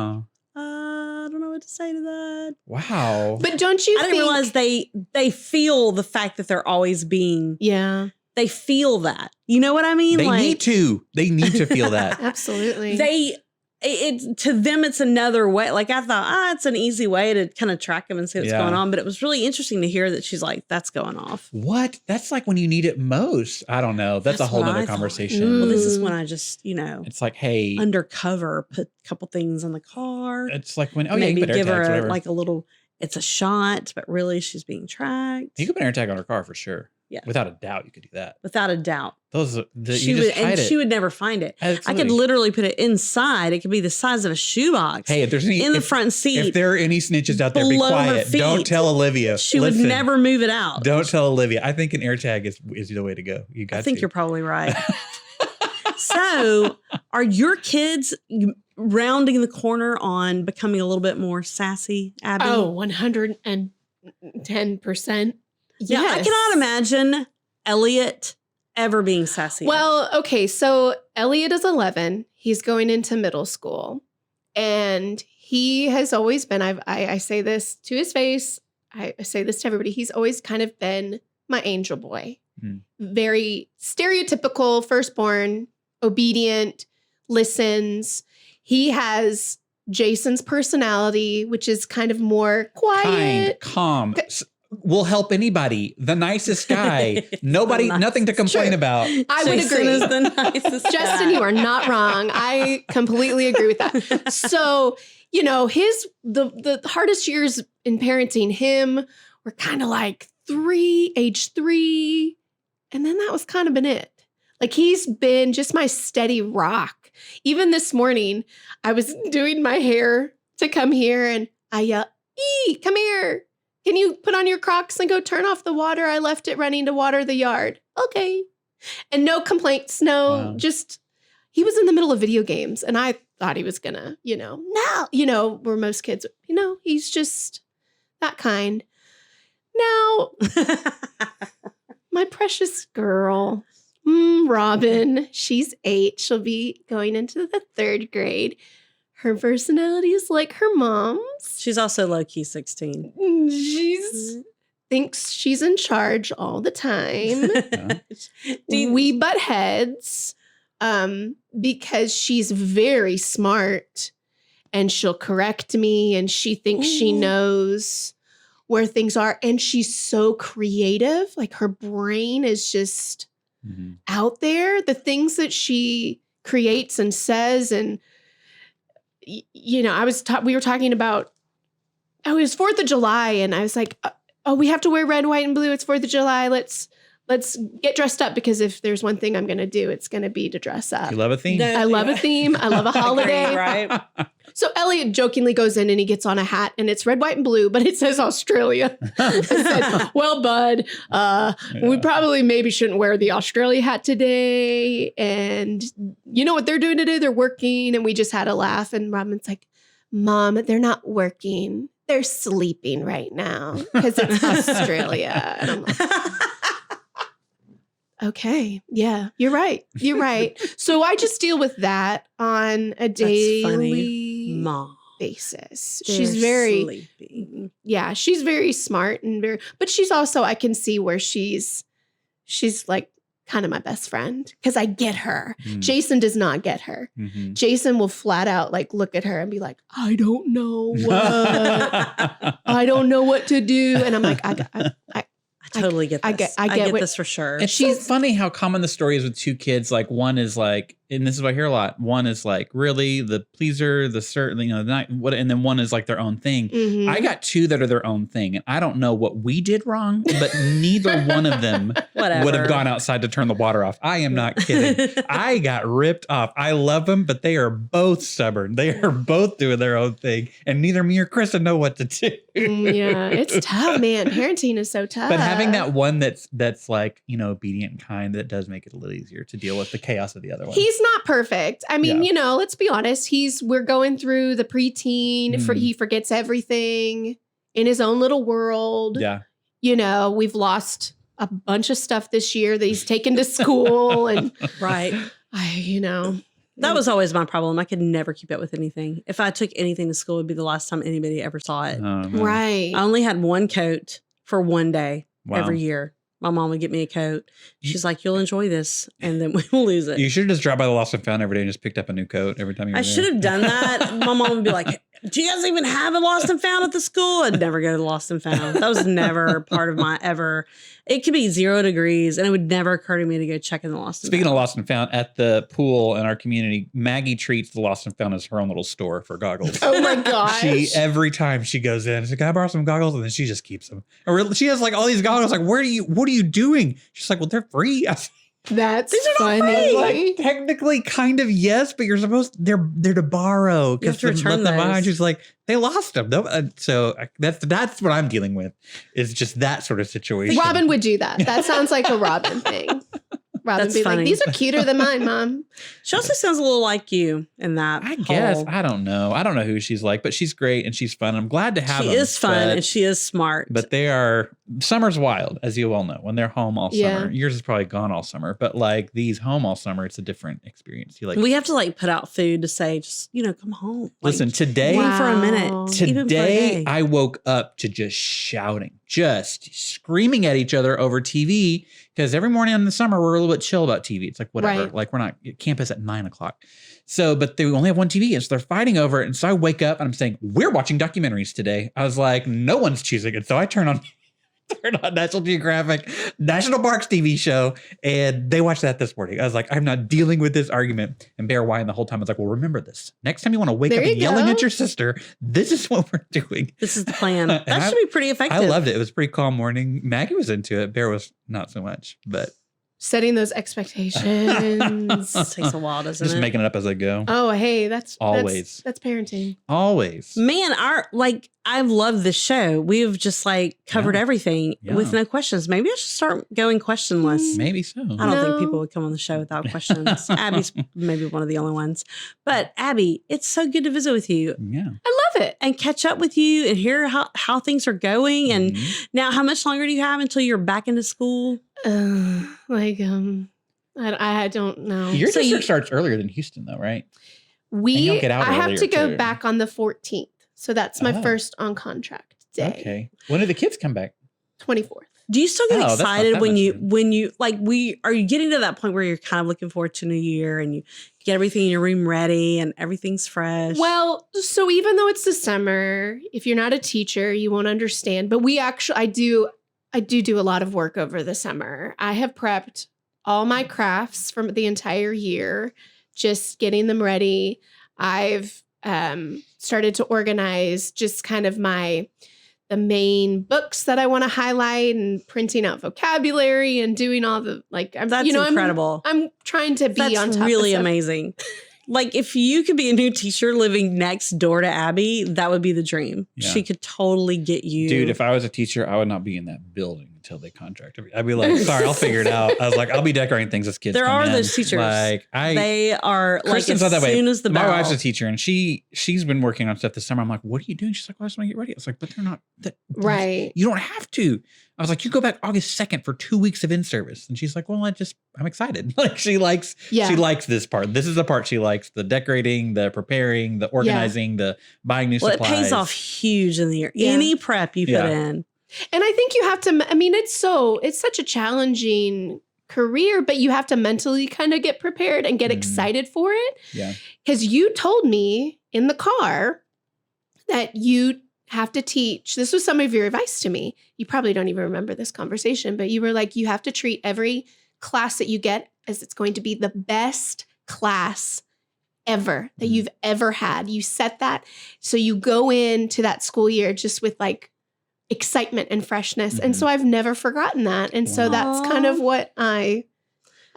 I don't know what to say to that. Wow. But don't you I didn't realize they feel the fact that they're always being. Yeah. They feel that. You know what I mean? They need to. They need to feel that. Absolutely. To them, it's another way. Like I thought, it's an easy way to kind of track them and see what's going on. But it was really interesting to hear that she's like, that's going off. What? That's like when you need it most. I don't know. That's a whole other conversation. Well, this is when I just, it's like, hey, undercover, put a couple things in the car. It's like when, maybe you can put give AirTags, her like a little, it's a shot, but really she's being tracked. You can put an AirTag on her car for sure. Yeah. Without a doubt, you could do that. Without a doubt. She would never find it. Absolutely. I could literally put it inside. It could be the size of a shoebox. Hey, if there's any in the front seat. If there are any snitches out there, be quiet. Don't tell Olivia. She would never move it out. Don't tell Olivia. I think an AirTag is the way to go. I think you're probably right. So, are your kids rounding the corner on becoming a little bit more sassy, Abby? Oh, 110%. Yeah, I cannot imagine Elliot ever being sassy. Well, okay, so Elliot is 11. He's going into middle school. And he has always been, I say this to his face, I say this to everybody, he's always kind of been my angel boy. Very stereotypical firstborn, obedient, listens. He has Jason's personality, which is kind of more quiet. Kind, calm. Will help anybody. The nicest guy. Nothing to complain about. I would agree. Is the nicest Justin, you are not wrong. I completely agree with that. So, the hardest years in parenting him were kind of like age 3. And then that was kind of been it. Like he's been just my steady rock. Even this morning, I was doing my hair to come here and I yell, come here. Can you put on your Crocs and go turn off the water? I left it running to water the yard. Okay. And no complaints. Just, he was in the middle of video games and I thought he was gonna, where most kids, he's just that kind. Now, my precious girl, Robin, she's 8. She'll be going into the 3rd grade. Her personality is like her mom's. She's also low-key 16. thinks she's in charge all the time. We butt heads because she's very smart and she'll correct me and she thinks she knows where things are. And she's so creative. Like her brain is just out there. The things that she creates and says. And, you know, we were talking about, it was 4th of July. And I was like, oh, we have to wear red, white, and blue. It's 4th of July. Let's get dressed up because if there's one thing I'm going to do, it's going to be to dress up. You love a theme? I love a theme. I love a holiday. Right? So Elliot jokingly goes in and he gets on a hat and it's red, white, and blue, but it says Australia. I said, well, bud, we probably maybe shouldn't wear the Australia hat today. And you know what they're doing today? They're working. And we just had a laugh. And Robin's like, Mom, they're not working. They're sleeping right now because it's Australia. And I'm like, okay. Yeah, you're right. You're right. So I just deal with that on a daily basis. She's very sleepy. Yeah, she's very smart and but she's also, I can see where she's like kind of my best friend because I get her. Jason does not get her. Jason will flat out like look at her and be like, I don't know what. I don't know what to do. And I'm like, I totally get this. I get this for sure. It's so funny how common the story is with two kids. Like one is like, and this is what I hear a lot. One is like really the pleaser, the certain, you know, the night, what, and then one is like their own thing. I got two that are their own thing, and I don't know what we did wrong, but neither one of them would have gone outside to turn the water off. I am not kidding. I got ripped off. I love them, but they are both stubborn. They are both doing their own thing, and neither me or Krista know what to do. Yeah, it's tough, man. Parenting is so tough. But having that one that's like, you know, obedient and kind, that does make it a little easier to deal with the chaos of the other one. He's not perfect. I mean, you know, let's be honest. We're going through the preteen. He forgets everything in his own little world. Yeah. You know, we've lost a bunch of stuff this year that he's taken to school. And you know. That was always my problem. I could never keep up with anything. If I took anything to school, it would be the last time anybody ever saw it. Right. I only had one coat for one day every year. My mom would get me a coat. She's like, you'll enjoy this. And then we'll lose it. You should have just dropped by the Lost and Found every day and just picked up a new coat every time you were I should have done that. My mom would be like, do you guys even have a Lost and Found at the school? I'd never go to the Lost and Found. That was never part of my ever. It could be 0 degrees and it would never occur to me to go check in the Lost and Found. Speaking of Lost and Found, at the pool in our community, Maggie treats the Lost and Found as her own little store for goggles. Oh my gosh. Every time she goes in, she's like, can I borrow some goggles? And then she just keeps them. Or she has like all these goggles. Like, what are you doing? She's like, well, they're free. That's funny. Like, technically, kind of yes, but you're supposed they're to borrow because you have to return them behind. She's like, they lost them. So that's what I'm dealing with. Is just that sort of situation. Robin would do that. That sounds like a Robin thing. Robin would be funny. like, these are cuter than mine, Mom. She also sounds a little like you in that. I guess. I don't know. I don't know who she's like, but she's great and she's fun. I'm glad to have her. She is fun and she is smart. But summer's wild, as you all know, when they're home all summer. Yours is probably gone all summer, but like these home all summer, it's a different experience. We have to like put out food to say, just, you know, come home. Like, listen, today, even for a minute. Today, I woke up to just shouting, just screaming at each other over TV. Because every morning in the summer, we're a little bit chill about TV. It's like, whatever. Right. Like, we're not at campus at 9:00. So, but they only have one TV. And so they're fighting over it. And so I wake up and I'm saying, we're watching documentaries today. I was like, no one's choosing it. So I turn on National Geographic, National Parks TV show. And they watched that this morning. I was like, I'm not dealing with this argument. And Bear Wine the whole time was like, well, remember this. Next time you want to wake up and yelling at your sister, this is what we're doing. This is the plan. That should be pretty effective. I loved it. It was a pretty calm morning. Maggie was into it. Bear was not so much, but setting those expectations. It takes a while, doesn't it? Just making it up as I go. Oh, hey, that's parenting. Always. Man, I love this show. We've just like covered everything with no questions. Maybe I should start going questionless. Maybe so. I don't think people would come on the show without questions. Abby's maybe one of the only ones. But Abby, it's so good to visit with you. Yeah. I love it. And catch up with you and hear how things are going. And now, how much longer do you have until you're back into school? I don't know. Your district starts earlier than Houston, though, right? I have to go back on the 14th. So that's my first on contract day. Okay. When do the kids come back? 24th. Do you still get that's not excited that when much you soon. when you like are you getting to that point where you're kind of looking forward to New Year and you get everything in your room ready and everything's fresh? Well, so even though it's the summer, if you're not a teacher, you won't understand. But I do a lot of work over the summer. I have prepped all my crafts from the entire year, just getting them ready. I've started to organize just kind of the main books that I want to highlight and printing out vocabulary and doing all the That's incredible. I'm trying to be on top. That's really amazing. Like if you could be a new teacher living next door to Abby, that would be the dream. Yeah. She could totally get you. Dude, if I was a teacher, I would not be in that building until they contracted me. I'd be like, sorry, I'll figure it out. I was like, I'll be decorating things as kids. There come are in. those teachers. They are Kristen's like not as that way. soon as the My bell. wife's a teacher and she's been working on stuff this summer. I'm like, what are you doing? She's like, well, I just want to get ready. I was like, but they're not Right. You don't have to. I was like, you go back August 2nd for 2 weeks of in-service. And she's like, well, I'm excited. Like she likes this part. This is the part she likes. The decorating, the preparing, the organizing, the buying new supplies. It pays off huge in the year. Yeah. Any prep you put in. And I think you have to, it's such a challenging career, but you have to mentally kind of get prepared and get excited for it. Yeah. Because you told me in the car that you have to teach. This was some of your advice to me. You probably don't even remember this conversation, but you were like, you have to treat every class that you get as it's going to be the best class ever that you've ever had. You set that. So you go into that school year just with like excitement and freshness. And so I've never forgotten that. And so that's kind of what I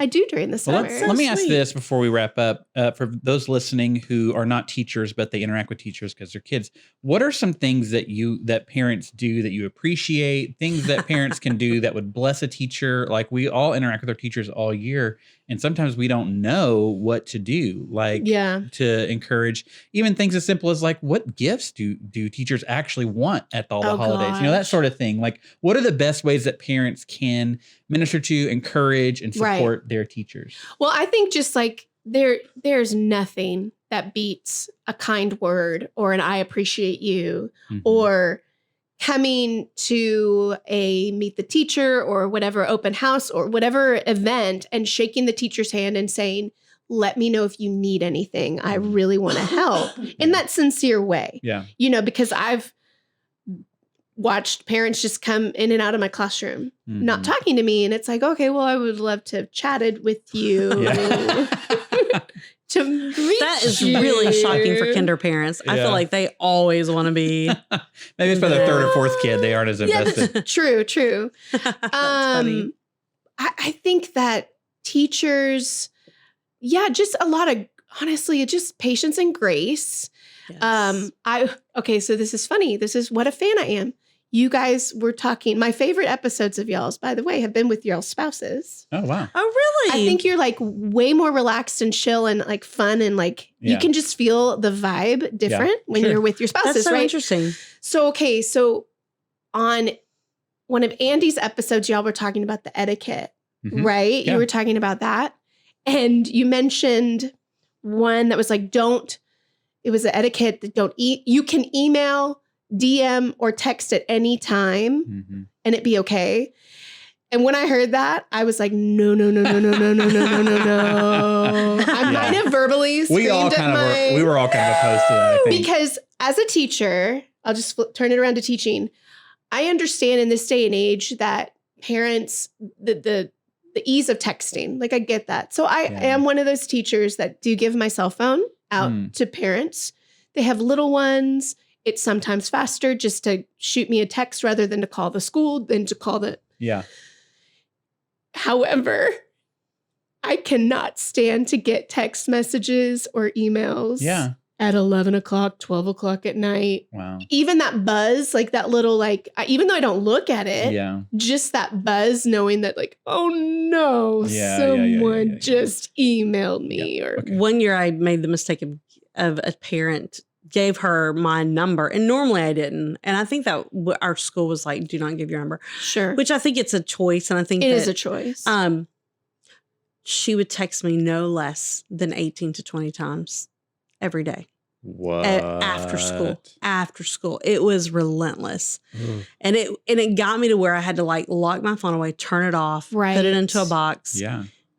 do during the summer. Well, let me ask this before we wrap up. For those listening who are not teachers, but they interact with teachers because they're kids, what are some things that parents do that you appreciate? Things that parents can do that would bless a teacher? Like we all interact with our teachers all year, and sometimes we don't know what to do. Like to encourage even things as simple as like, what gifts do teachers actually want at all the holidays? Gosh. You know, that sort of thing. Like, what are the best ways that parents can minister to, encourage, and support their teachers? Well, I think just like there's nothing that beats a kind word or an I appreciate you or coming to a meet the teacher or whatever open house or whatever event and shaking the teacher's hand and saying, let me know if you need anything. I really want to help in that sincere way. Yeah. You know, because I've watched parents just come in and out of my classroom, not talking to me. And it's like, okay, well, I would love to have chatted with you. To reach that is really shocking for kinder parents. I feel like they always want to be. Maybe it's by the third or fourth kid. They aren't as invested. True. Funny. I think that teachers, just a lot of, honestly, just patience and grace. Yes. So this is funny. This is what a fan I am. You guys were talking, my favorite episodes of y'all's, by the way, have been with y'all's spouses. Oh, wow. Oh, really? I think you're like way more relaxed and chill and like fun and like you can just feel the vibe different when you're with your spouses, that's so right? interesting. So on one of Andy's episodes, y'all were talking about the etiquette, right? Yeah. You were talking about that. And you mentioned one that was like, it was the etiquette that don't eat. You can email, DM, or text at any time and it be okay. And when I heard that, I was like, no. I might have verbally screamed we were all kind of opposed to that, I think. Because as a teacher, I'll just turn it around to teaching. I understand in this day and age that parents, the ease of texting, like I get that. So I am one of those teachers that do give my cell phone out to parents. They have little ones. It's sometimes faster just to shoot me a text rather than to call the school than to call the. Yeah. However, I cannot stand to get text messages or emails at 11 o'clock, 12 o'clock at night. Wow. Even that buzz, like that little, like, even though I don't look at it, just that buzz knowing that like, oh no, someone just emailed me. Or One year I made the mistake of a parent gave her my number. And normally I didn't. And I think that our school was like, do not give your number. Sure. Which I think it's a choice. And I think it is a choice. She would text me no less than 18 to 20 times every day. What? After school. It was relentless. And it got me to where I had to like lock my phone away, turn it off, put it into a box,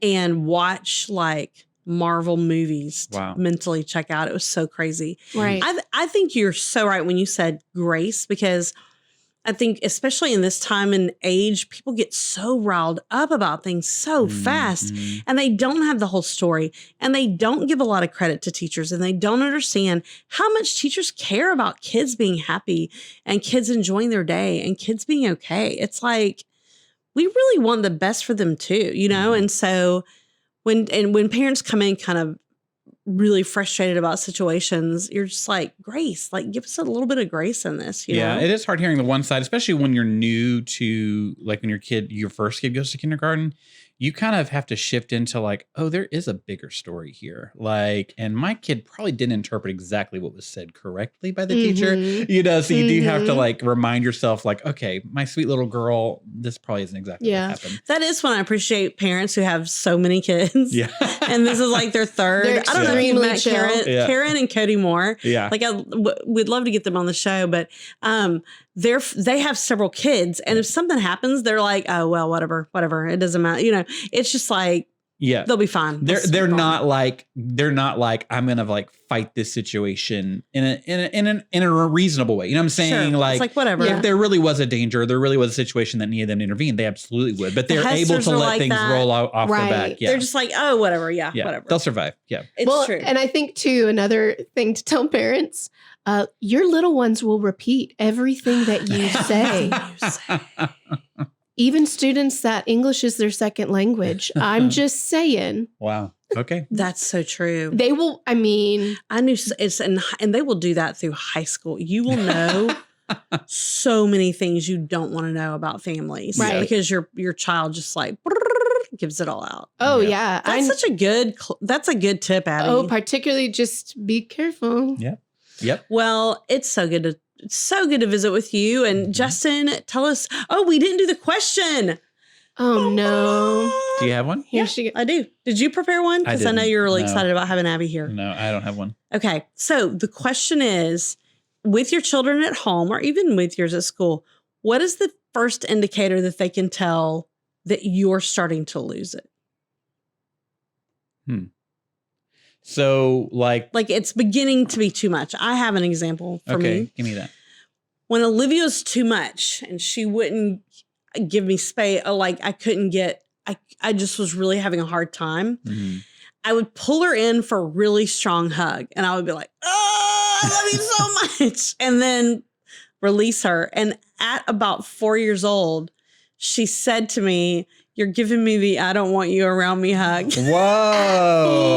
and watch like Marvel movies to mentally check out. It was so crazy. Right. I think you're so right when you said grace, because I think especially in this time and age, people get so riled up about things so fast, and they don't have the whole story, and they don't give a lot of credit to teachers, and they don't understand how much teachers care about kids being happy and kids enjoying their day and kids being okay. It's like, we really want the best for them too, you know? And so when parents come in kind of really frustrated about situations, you're just like, grace, like give us a little bit of grace in this, you know? It is hard hearing the one side, especially when you're new to, like, when your first kid goes to kindergarten, you kind of have to shift into like, oh, there is a bigger story here. Like, and my kid probably didn't interpret exactly what was said correctly by the teacher, you know? So you do have to like remind yourself like, okay, my sweet little girl, this probably isn't exactly what happened. That is when I appreciate parents who have so many kids. Yeah. And this is like their third. They're I don't know if you've met chill. Karen and Cody Moore. Yeah. Like we'd love to get them on the show, but they have several kids, and if something happens, they're like, oh, well, whatever. It doesn't matter. You know, it's just like, they'll be fine. They're not like I'm gonna like fight this situation in a reasonable way. You know what I'm saying? Sure. Like, it's like whatever. If there really was a danger, there really was a situation that needed them to intervene, they absolutely would. But they're able to let like things roll off their back. Yeah. They're just like, oh, whatever. Yeah, whatever. They'll survive. Yeah. It's true. And I think too, another thing to tell parents, your little ones will repeat everything that you say. Even students that English is their second language. I'm just saying. Wow. Okay. That's so true. They will, I knew and they will do that through high school. You will know so many things you don't want to know about families. Right. Because your child just like gives it all out. Oh yeah. That's a good tip, Abby. Oh, particularly just be careful. Yep. Well, it's so good to visit with you. And Justin, tell us. Oh, we didn't do the question. Oh no. Do you have one? I do. Did you prepare one? Because I know you're really excited about having Abby here. No, I don't have one. Okay. So the question is, with your children at home or even with yours at school, what is the first indicator that they can tell that you're starting to lose it? So like it's beginning to be too much. I have an example for me. Give me that. When Olivia's too much and she wouldn't give me space, like I couldn't get, I just was really having a hard time. I would pull her in for a really strong hug and I would be like, oh, I love you so much. And then release her. And at about 4 years old, she said to me, you're giving me the I don't want you around me hug. Whoa.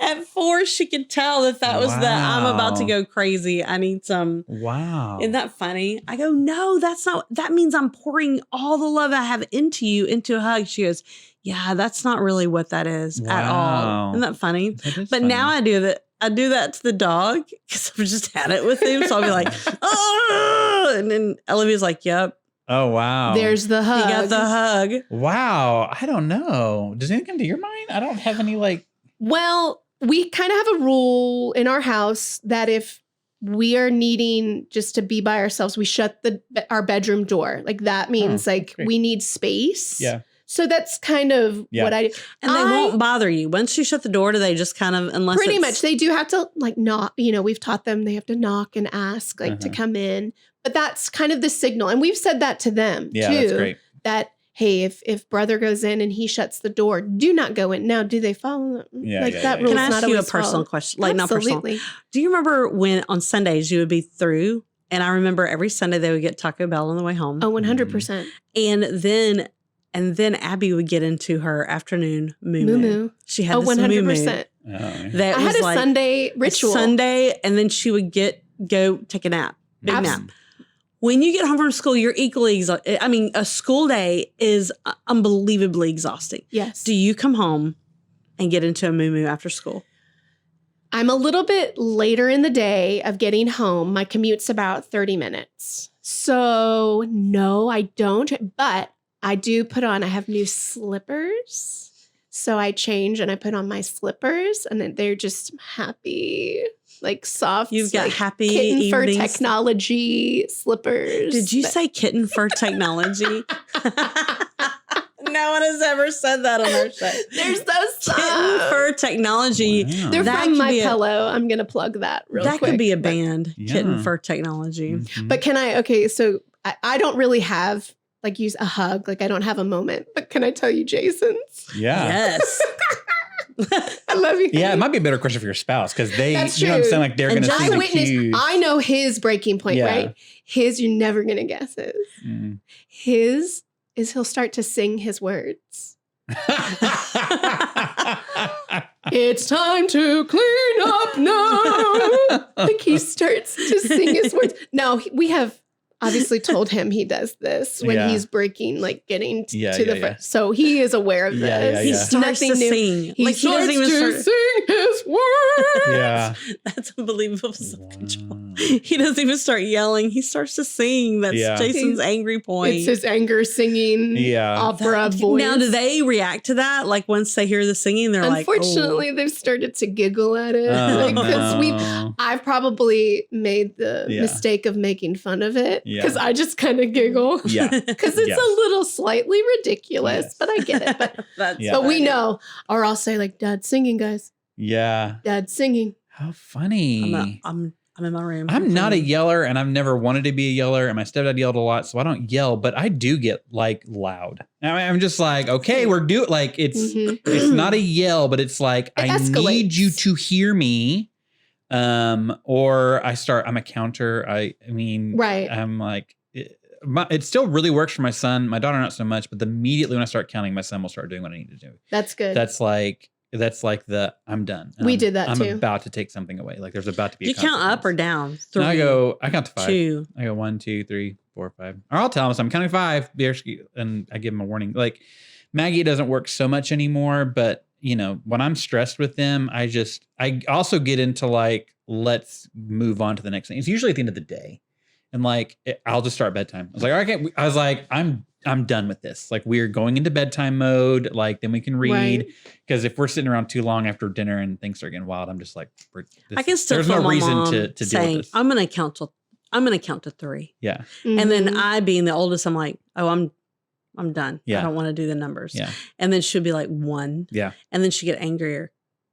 At 4, she could tell that was the I'm about to go crazy. I need some. Wow. Isn't that funny? I go, no, that's not. That means I'm pouring all the love I have into you into a hug. She goes, yeah, that's not really what that is at all. Isn't that funny? But funny. Now I do that. I do that to the dog because I've just had it with him. So I'll be like, oh, and then Olivia's like, yep. Oh, wow. There's the hug. He got the hug. Wow. I don't know. Does anything come to your mind? I don't have any like. Well, we kind of have a rule in our house that if we are needing just to be by ourselves, we shut our bedroom door. Like that means great. We need space. Yeah. So that's kind of what I do. And they won't bother you. Once you shut the door, do they just kind of, unless pretty much, they do have to like knock, we've taught them they have to knock and ask to come in. But that's kind of the signal. And we've said that to them too. That's great. That, hey, if brother goes in and he shuts the door, do not go in. Now, do they follow? That rule. Can I ask you a personal question? Like Absolutely. Not personal. Do you remember when on Sundays you would be through? And I remember every Sunday they would get Taco Bell on the way home. Oh, 100%. And then Abby would get into her afternoon moo-moo. She had this 100%. moo-moo. That I had a like Sunday ritual. Sunday, and then she would go take a nap. Big nap. When you get home from school, you're equally exhausted. I mean, a school day is unbelievably exhausting. Yes. Do you come home and get into a moo-moo after school? I'm a little bit later in the day of getting home. My commute's about 30 minutes. So no, I don't. But I do I have new slippers. So I change and I put on my slippers and then they're just happy. like soft. You've got like, happy kitten fur evenings. technology slippers. Did you say kitten fur technology? No one has ever said that on our show. There's those Kitten fur technology. Wow. They're That from could My be a- Pillow. I'm gonna plug that real That quick. could be a but- band. Yeah. Kitten fur technology. Mhm. But can I? Okay, so I don't really have like use a hug. Like I don't have a moment. But can I tell you Jason's? Yeah. Yes. I love you. Yeah, it might be a better question for your spouse because they, That's you know what I'm true. saying? Like they're And going to just- see I the witnessed. cues. I know his breaking point, Yeah. right? His, you're never gonna guess it. Mm. His is he'll start to sing his words. It's time to clean up now. Like he starts to sing his words. Now we have obviously told him he does this when Yeah. he's breaking, like getting Yeah, to the yeah, front. yeah. So he is aware of Yeah, this. yeah, He yeah. starts Nothing to new. sing. He Like he starts doesn't even to start. sing his words. Yeah. That's unbelievable self-control. Wow. He doesn't even start yelling. He starts to sing. That's Yeah. Jason's He's- angry point. It's his anger singing Yeah. opera voice. Now, do they react to that? Like once they hear the singing, they're like, Unfortunately, they've started to giggle at it. Oh, Because no. I've probably made the Yeah. mistake of making fun of it Yeah. because I just kind of giggle Yeah. because it's Yes. a little slightly ridiculous, Yes. but I get it. But That's Yeah. but we funny. know, or I'll say like, "Dad's singing, guys. Yeah. Dad's singing." How funny. I'm in my room. I'm not a yeller and I've never wanted to be a yeller and my stepdad yelled a lot. So I don't yell, but I do get like loud. I mean, I'm just like, okay, we're doing like, it's Mhm. not a yell, but it's like, It I need escalates. you to hear me. Or I'm a counter. I mean, Right. I'm like, it still really works for my son. My daughter, not so much, but immediately when I start counting, my son will start doing what I need to do. That's good. That's like I'm done. And We I'm- did that I'm too. about to take something away. Like there's about to be. You a count up or consequence. down? No, I count to 5. 2. I go 1, 2, 3, 4, 5. Or I'll tell him, so I'm counting 5, and I give him a warning. Like Maggie doesn't work so much anymore, but you know, when I'm stressed with them, I also get into like, let's move on to the next thing. It's usually at the end of the day. And like, I'll just start bedtime. I was like, I'm done with this. Like we're going into bedtime mode. Like then we can read. Right. Because if we're sitting around too long after dinner and things are getting wild, I'm just like, I can still there's feel no my reason mom to deal saying, with this. I'm gonna count to 3. Yeah. And then Mhm. I, being the oldest, I'm like, oh, I'm done. Yeah. I don't want to do the numbers. Yeah. And then she'll be like 1. Yeah. And then she get angrier.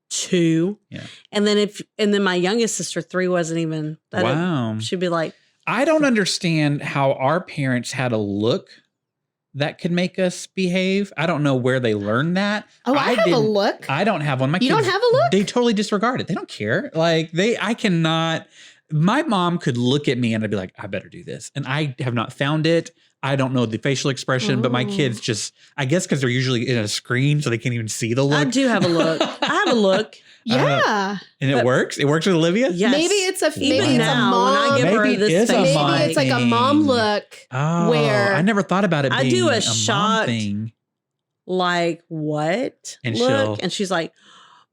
2. Yeah. And then my youngest sister 3 wasn't even. Wow. She'd be like, I don't understand how our parents had a look that could make us behave. I don't know where they learned that. Oh, I have a didn't- look. I don't have one. My You kids, don't have a look? They totally disregard it. They don't care. Like I cannot. My mom could look at me and I'd be like, I better do this. And I have not found it. I don't know the facial expression, but my Oh. kids just, I guess because they're usually in a screen so they can't even see the look. I do have a look. I have a look. Yeah. And it works. It works with Olivia. Yes. Maybe it's a Even maybe it's a now, mom. when I give her Maybe it this is a face, mom Maybe it's like a mom thing. look. Oh, Where- I never thought about it I being do a mom shot thing. like, what? And look. And she's like,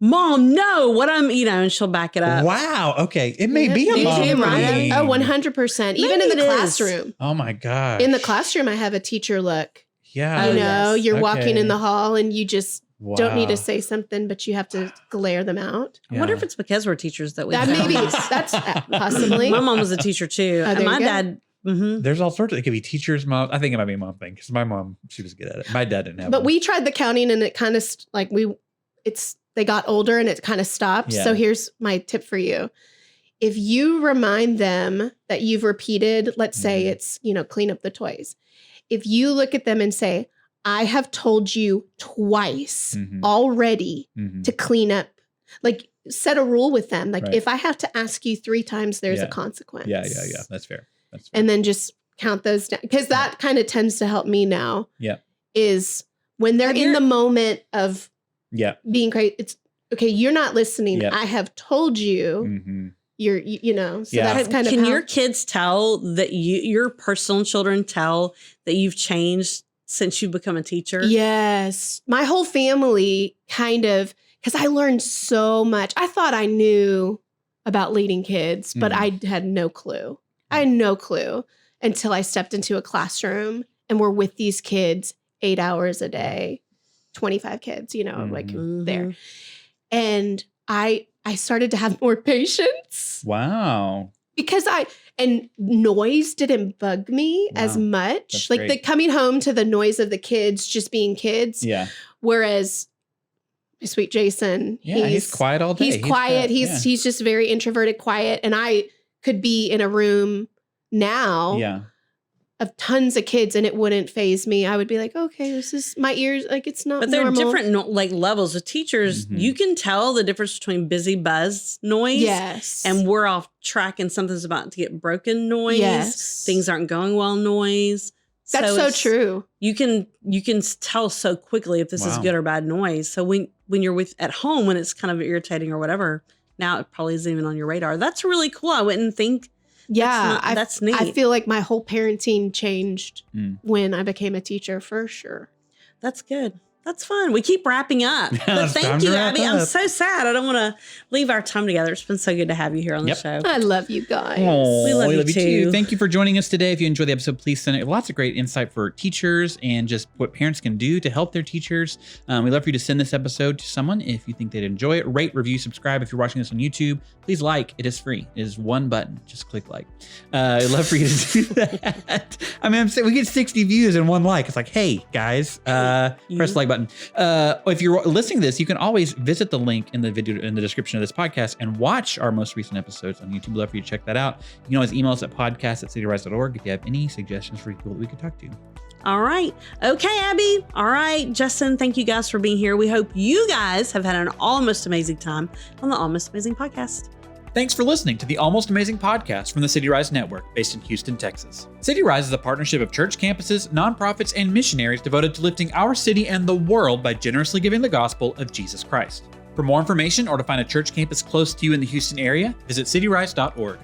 Mom, no, what and she'll back it up. Wow. Okay. It may be a Maybe mom it might thing. have- Oh, 100%. Even Maybe in the it is. classroom. Oh my gosh. In the classroom, I have a teacher look. Yeah. Oh, You know, yes. you're walking Okay. in the hall and you just don't need Wow. to say something, but you have to glare them out. I wonder Yeah. if it's because we're teachers that we That found maybe these. that's possibly. My mom was a teacher too. Oh, and there my you go. dad, mhm. There's all sorts of, it could be teachers, mom. I think it might be a mom thing because my mom, she was good at it. My dad didn't have But one. we tried the counting and it kind of they got older and it kind of stopped. Yeah. So here's my tip for you. If you remind them that you've repeated, let's say Mhm. it's, clean up the toys. If you look at them and say, I have told you twice Mhm. already Mhm. to clean up, like set a rule with them. Like Right. if I have to ask you 3 times, there's a Yeah. consequence. Yeah. That's fair. That's fair. And then just count those down. Because that kind of tends to help me now. Yeah. Is when they're Have in your- the moment of Yeah. being crazy, it's okay, you're not listening. Yeah. I have told you Mhm. so Yeah. that's kind of Can how, your kids tell that your personal children tell that you've changed since you've become a teacher? Yes. My whole family kind of, because I learned so much. I thought I knew about leading kids, but I had no clue. I had no clue until I stepped into a classroom and we're with these kids 8 hours a day, 25 kids, like Mhm. there. And I started to have more patience Wow. because and noise didn't bug me as Wow. much. That's Like great. the coming home to the noise of the kids just being kids. Yeah. Whereas my sweet Jason, Yeah. He's quiet all day. He's quiet. got- yeah. He's just very introverted, quiet. And I could be in a room now Yeah. of tons of kids and it wouldn't faze me. I would be like, okay, this is my ears. Like it's not But there are normal. different like levels of teachers. Mhm. You can tell the difference between busy buzz noise Yes. and we're off track and something's about to get broken noise. yes. Things aren't going well noise. That's so it's- true. You can tell so quickly if this is Wow. good or bad noise. So when you're at home when it's kind of irritating or whatever, now it probably isn't even on your radar. That's really cool. I wouldn't think Yeah. that's neat. I feel like my whole parenting changed Mm. when I became a teacher for sure. That's good. That's fun. We keep wrapping up. But It's time thank to you, wrap Abby. I'm up. so sad. I don't want to leave our time together. It's been so good to have you here on the Yep. show. I love you guys. Oh, We love you too. Thank you for joining us today. If you enjoyed the episode, please send it. Lots of great insight for teachers and just what parents can do to help their teachers. We'd love for you to send this episode to someone if you think they'd enjoy it. Rate, review, subscribe. If you're watching this on YouTube, please like. It is free. It is one button. Just click like. I'd love for you to do that. I mean, I'm saying we get 60 views and one like. It's like, hey, guys, press the like button. If you're listening to this, you can always visit the link in the video in the description of this podcast and watch our most recent episodes on YouTube. I'd love for you to check that out. You can always email us at podcast@cityrise.org if you have any suggestions for people that we could talk to. All right. Okay, Abby. All right. Justin, thank you guys for being here. We hope you guys have had an almost amazing time on the Almost Amazing podcast. Thanks for listening to the Almost Amazing podcast from the City Rise Network, based in Houston, Texas. City Rise is a partnership of church campuses, nonprofits, and missionaries devoted to lifting our city and the world by generously giving the gospel of Jesus Christ. For more information or to find a church campus close to you in the Houston area, visit cityrise.org.